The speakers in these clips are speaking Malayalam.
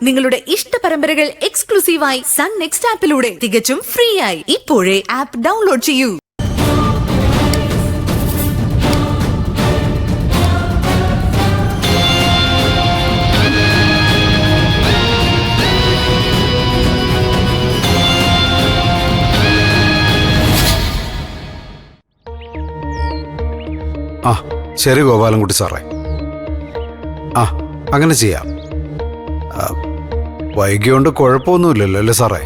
നിങ്ങളുടെ ഇഷ്ട പരമ്പരകൾ എക്സ്ക്ലൂസീവായി സൺ നെക്സ്റ്റ് ആപ്പിലൂടെ തികച്ചും ഫ്രീ ആയി. ഇപ്പോഴേ ആപ്പ് ഡൗൺലോഡ് ചെയ്യൂ. ശരി ഗോപാലൻകുട്ടി സാറേ, അങ്ങനെ ചെയ്യാം. വൈകിയോണ്ട് കുഴപ്പമൊന്നുമില്ലല്ലോ അല്ലേ സാറേ?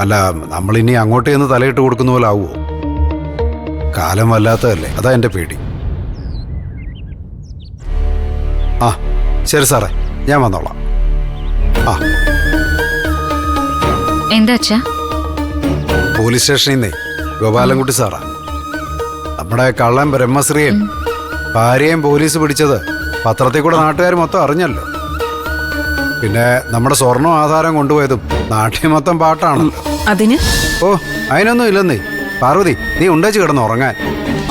അല്ല, നമ്മളിനി അങ്ങോട്ട് ചെന്ന് തലയിട്ട് കൊടുക്കുന്ന പോലെ ആവുമോ? കാലം വല്ലാത്തതല്ലേ, അതാ എൻ്റെ പേടി. ശരി സാറേ, ഞാൻ വന്നോളാം. എന്താ പോലീസ് സ്റ്റേഷനിൽ നിന്നേ ഗോപാലൻകുട്ടി സാറാ. നമ്മുടെ കള്ളൻ ബ്രഹ്മശ്രീയും ഭാര്യയും പോലീസ് പിടിച്ചത് പത്രത്തിൽ കൂടെ നാട്ടുകാർ മൊത്തം അറിഞ്ഞല്ലോ. പിന്നെ നമ്മുടെ സ്വർണം ആധാരം കൊണ്ടുപോയതും നാട്ടിൽ മൊത്തം പാട്ടാണല്ലോ. അതിനൊന്നും ഇല്ലെന്നേ. പാർവതി, നീ ഉണ്ടേച്ച് കിടന്ന് ഉറങ്ങാൻ.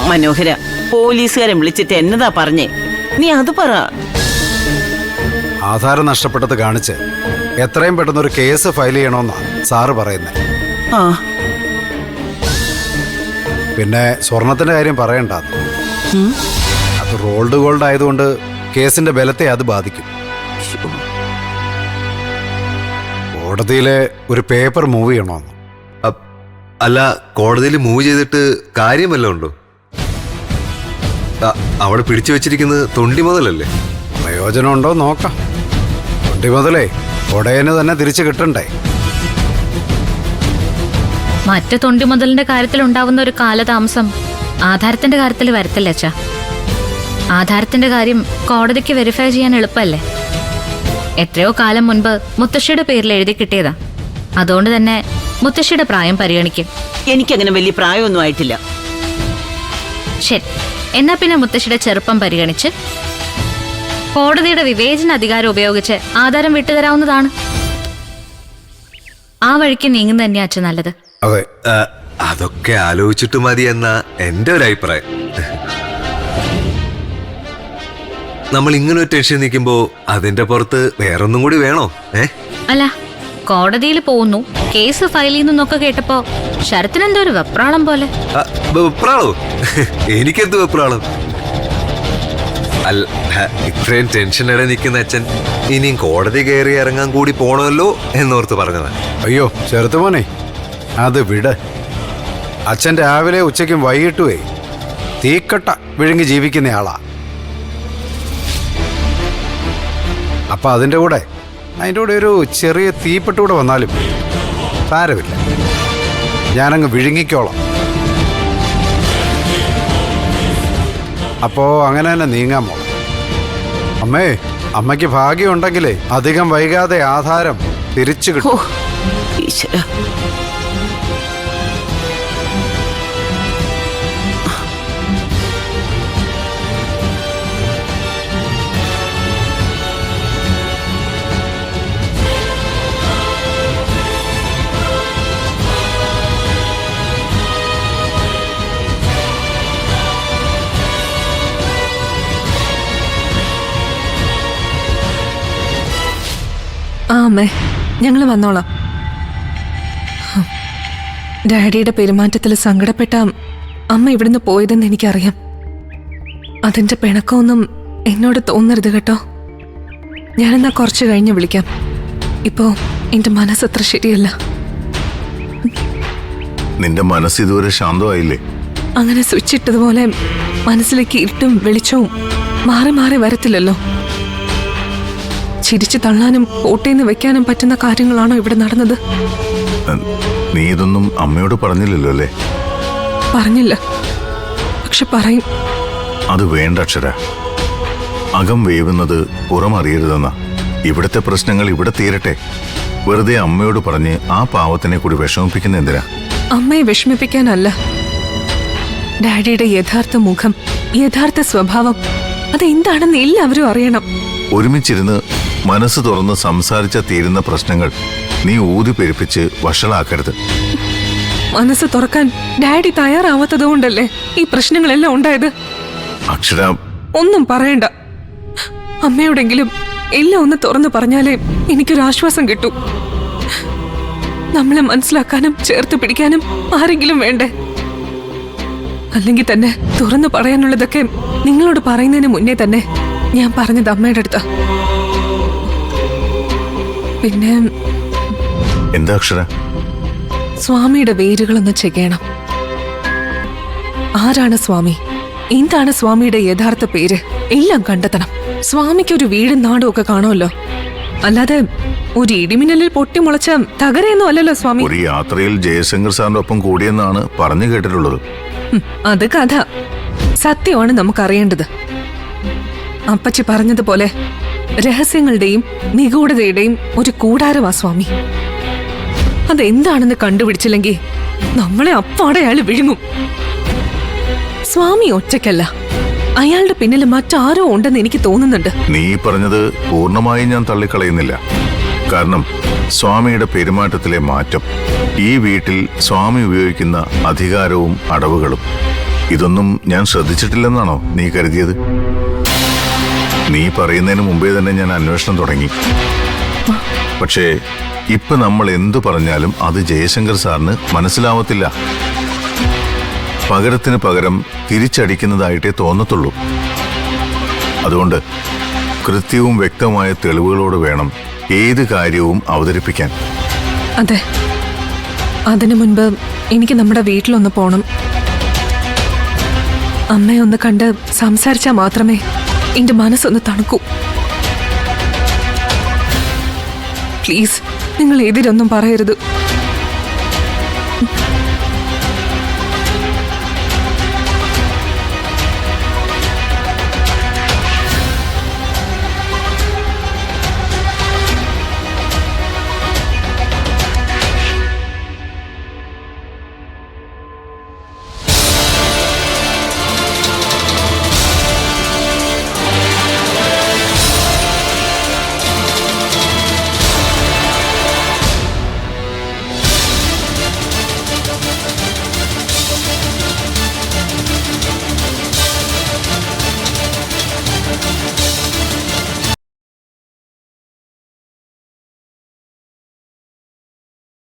മനോഹര, പോലീസുകാരൻ വിളിച്ചിട്ട് എന്നതാ പറഞ്ഞേ? നീ അത് പറ. ആധാരം നഷ്ടപ്പെട്ടത് കാണിച്ച് എത്രയും പെട്ടെന്നൊരു കേസ് ഫയൽ ചെയ്യണമെന്നാ സാറ് പറയുന്നത്. പിന്നെ സ്വർണത്തിന്റെ കാര്യം പറയണ്ട. അത് റോൾഡ് ഗോൾഡ് ആയതുകൊണ്ട് കേസിന്റെ ബലത്തെ അത് ബാധിക്കും. കോടതിയിലെ ഒരു പേപ്പർ മൂവ് ചെയ്യണമെന്ന്. അല്ല, കോടതിയിൽ മൂവ് ചെയ്തിട്ട് കാര്യം വല്ലതും ഉണ്ടോ? അവിടെ പിടിച്ചു വെച്ചിരിക്കുന്നത് തൊണ്ടി മുതലല്ലേ? പ്രയോജനം ഉണ്ടോ നോക്കാം. തൊണ്ടി മുതലേ ഉടയന് തന്നെ തിരിച്ചു കിട്ടണ്ടേ? മറ്റു തൊണ്ടി മുതലിന്റെ കാര്യത്തിൽ ഉണ്ടാവുന്ന ഒരു കാലതാമസം ആധാരത്തിന്റെ കാര്യത്തിൽ വരത്തില്ല അച്ഛാ. ആധാരത്തിന്റെ കാര്യം കോടതിക്ക് വെരിഫൈ ചെയ്യാൻ എളുപ്പമല്ലേ. എത്രയോ കാലം മുൻപ് മുത്തശ്ശിയുടെ പേരിൽ എഴുതി കിട്ടിയതാ. അതുകൊണ്ട് തന്നെ മുത്തശ്ശിയുടെ പ്രായം പരിഗണിക്കും. എനിക്കങ്ങനെ വലിയ പ്രായമൊന്നും ആയിട്ടില്ല. ശരി, എന്നാ പിന്നെ മുത്തശ്ശിയുടെ ചെറുപ്പം പരിഗണിച്ച് കോടതിയുടെ വിവേചന അധികാരം ഉപയോഗിച്ച് ആധാരം വിട്ടുതരാവുന്നതാണ്. ആ വഴിക്ക് നീങ്ങുന്ന തന്നെയാ അച്ഛൻ നല്ലത്. അതെ, അതൊക്കെ ആലോചിച്ചിട്ട് മതി എന്നാ എന്റെ ഒരു അഭിപ്രായം. നമ്മൾ ഇങ്ങനെ ഒരു ടെൻഷൻ നിൽക്കുമ്പോ അതിന്റെ പുറത്ത് വേറൊന്നും കൂടി വേണോ? അല്ല, കോടതിയിൽ പോകുന്നു, കേസ് ഫയൽ ചെയ്യുന്നൊക്കെ കേട്ടപ്പോ ശരത്തിന് ഒരു വെപ്രാളം പോലെ. വെപ്രാളോ? എനിക്കെന്ത് വെപ്രാളം? അല്ല, ഇത്രയും ടെൻഷനോടെ നിൽക്കുന്ന അച്ഛൻ ഇനിയും കോടതി കയറി ഇറങ്ങാൻ കൂടി പോണമല്ലോ എന്നോർത്ത് പറഞ്ഞതാ. അയ്യോ ചെറുത്ത് മോനെ, അത് വിട്. അച്ഛൻ രാവിലെ ഉച്ചയ്ക്കും വൈകിട്ടുമേ തീക്കട്ട വിഴുങ്ങി ജീവിക്കുന്നയാളാ. അപ്പൊ അതിൻ്റെ കൂടെ ഒരു ചെറിയ തീപ്പെട്ടുകൂടെ വന്നാലും സാരമില്ല, ഞാനങ്ങ് വിഴുങ്ങിക്കോളാം. അപ്പോ അങ്ങനെ തന്നെ നീങ്ങാൻ പോണം. അമ്മയ്ക്ക് ഭാഗ്യമുണ്ടെങ്കിലേ അധികം വൈകാതെ ആധാരം തിരിച്ചു കിട്ടും. അമ്മേ, ഞങ്ങൾ വന്നോളാം. ഡാഡിയുടെ പെരുമാറ്റത്തിൽ സങ്കടപ്പെട്ട അമ്മ ഇവിടുന്ന് പോയതെന്ന് എനിക്കറിയാം. അതിന്റെ പിണക്കമൊന്നും എന്നോട് തോന്നരുത് കേട്ടോ. ഞാനെന്നാ കുറച്ച് കഴിഞ്ഞ് വിളിക്കാം. ഇപ്പോ എന്റെ മനസ്സത്ര ശരിയല്ല. നിന്റെ മനസ്സ് ഇതുവരെ ശാന്തമായില്ലേ? അങ്ങനെ സ്വിച്ച് ഇട്ടതുപോലെ മനസ്സിലേക്ക് ഇരുട്ടും വെളിച്ചവും മാറി മാറി വരത്തില്ലല്ലോ. ചിരിച്ചു തള്ളാനും ഓട്ടേന്ന് വെക്കാനും പറ്റുന്ന കാര്യങ്ങളാണോ ഇവിടെ നടന്നത്? നീ ഇതൊന്നും അമ്മയോട് പറഞ്ഞില്ലല്ലോ അല്ലേ? പറഞ്ഞില്ല, പക്ഷെ പറയും. അത് വേണ്ട അക്ഷര. അകം വേവുന്നത് പുറമറിയരുതെന്ന. ഇവിടുത്തെ പ്രശ്നങ്ങൾ ഇവിടെ തീരട്ടെ. വെറുതെ അമ്മയോട് പറഞ്ഞ് ആ പാവത്തിനെ കൂടി വിഷമിപ്പിക്കുന്ന എന്തിനാ? അമ്മയെ വിഷമിപ്പിക്കാനല്ല. ഡാഡിയുടെ യഥാർത്ഥ മുഖം, യഥാർത്ഥ സ്വഭാവം അതെന്താണെന്ന് എല്ലാവരും അറിയണം. ഒരുമിച്ചിരുന്ന് മനസ്സ് തുറന്ന് സംസാരിച്ച തീരുന്ന പ്രശ്നങ്ങൾ നീ ഊതി പെരുപ്പിച്ച് വഷളാക്കരുത്. മനസ്സ് തുറക്കാൻ ഡാഡി തയ്യാറാവാത്തത് കൊണ്ടല്ലേ ഈ പ്രശ്നങ്ങളെല്ലാം ഉണ്ടായത്. അക്ഷര, ഒന്നും പറയണ്ട. അമ്മയോടെങ്കിലും എല്ലാം ഒന്ന് തുറന്നു പറഞ്ഞാലേ എനിക്കൊരു ആശ്വാസം കിട്ടൂ. നമ്മളെ മനസ്സിലാക്കാനും ചേർത്ത് പിടിക്കാനും ആരെങ്കിലും വേണ്ടേ? അല്ലെങ്കിൽ തന്നെ തുറന്നു പറയാനുള്ളതൊക്കെ നിങ്ങളോട് പറയുന്നതിന് മുന്നേ തന്നെ ഞാൻ പറഞ്ഞത് അമ്മയുടെ അടുത്താ. പിന്നെ എന്താ അക്ഷര? സ്വാമിയുടെ വേരുകളൊന്ന് ചെയ്യണം. ആരാണ് സ്വാമി? എന്താണ് സ്വാമിയുടെ യഥാർത്ഥ പേര്? എല്ലാം കണ്ടെത്തണം. സ്വാമിക്ക് ഒരു വീടും നാടും ഒക്കെ കാണുമല്ലോ. അല്ലാതെ ഒരു ഇടിമിന്നലിൽ പൊട്ടിമുളച്ച തകരയൊന്നും അല്ലല്ലോ സ്വാമി. ഒരു യാത്രയിൽ ജയശങ്കർ സാറിന്റെ ഒപ്പം കൂടിയെന്നാണ് പറഞ്ഞു കേട്ടിട്ടുള്ളത്. അത് കഥ. സത്യമാണ് നമുക്കറിയേണ്ടത്. അപ്പച്ചി പറഞ്ഞതുപോലെ രഹസ്യങ്ങളുടെയും നിഗൂഢതയുടെയും ഒരു കൂടാരമാ സ്വാമി. അതെന്താണെന്ന് കണ്ടുപിടിച്ചില്ലെങ്കിൽ നമ്മളെ അപ്പാടെ അയാൾ വിഴുങ്ങും. സ്വാമി ഒറ്റയ്ക്കല്ല, അയാളുടെ പിന്നിൽ മറ്റാരോ ഉണ്ടെന്ന് എനിക്ക് തോന്നുന്നുണ്ട്. നീ പറഞ്ഞത് പൂർണ്ണമായും ഞാൻ തള്ളിക്കളയുന്നില്ല. കാരണം സ്വാമിയുടെ പെരുമാറ്റത്തിലെ മാറ്റം, ഈ വീട്ടിൽ സ്വാമി ഉപയോഗിക്കുന്ന അധികാരവും അടവുകളും, ഇതൊന്നും ഞാൻ ശ്രദ്ധിച്ചിട്ടില്ലെന്നാണോ നീ കരുതിയത്? നീ പറയുന്നതിന് മുമ്പേ തന്നെ ഞാൻ അന്വേഷണം തുടങ്ങി. പക്ഷേ ഇപ്പൊ നമ്മൾ എന്തു പറഞ്ഞാലും അത് ജയശങ്കർ സാറിന് മനസ്സിലാവത്തില്ല. പകരത്തിന് പകരം തിരിച്ചടിക്കുന്നതായിട്ടേ തോന്നത്തുള്ളൂ. അതുകൊണ്ട് കൃത്യവും വ്യക്തമായ തെളിവുകളോട് വേണം ഏത് കാര്യവും അവതരിപ്പിക്കാൻ. അതെ, അതിനു മുൻപ് എനിക്ക് നമ്മുടെ വീട്ടിലൊന്ന് പോണം. അമ്മയെ ഒന്ന് കണ്ട് സംസാരിച്ചാൽ മാത്രമേ എന്റെ മനസ്സൊന്ന് തണുക്കൂ. പ്ലീസ്, നിങ്ങൾ എതിരൊന്നും പറയരുത്.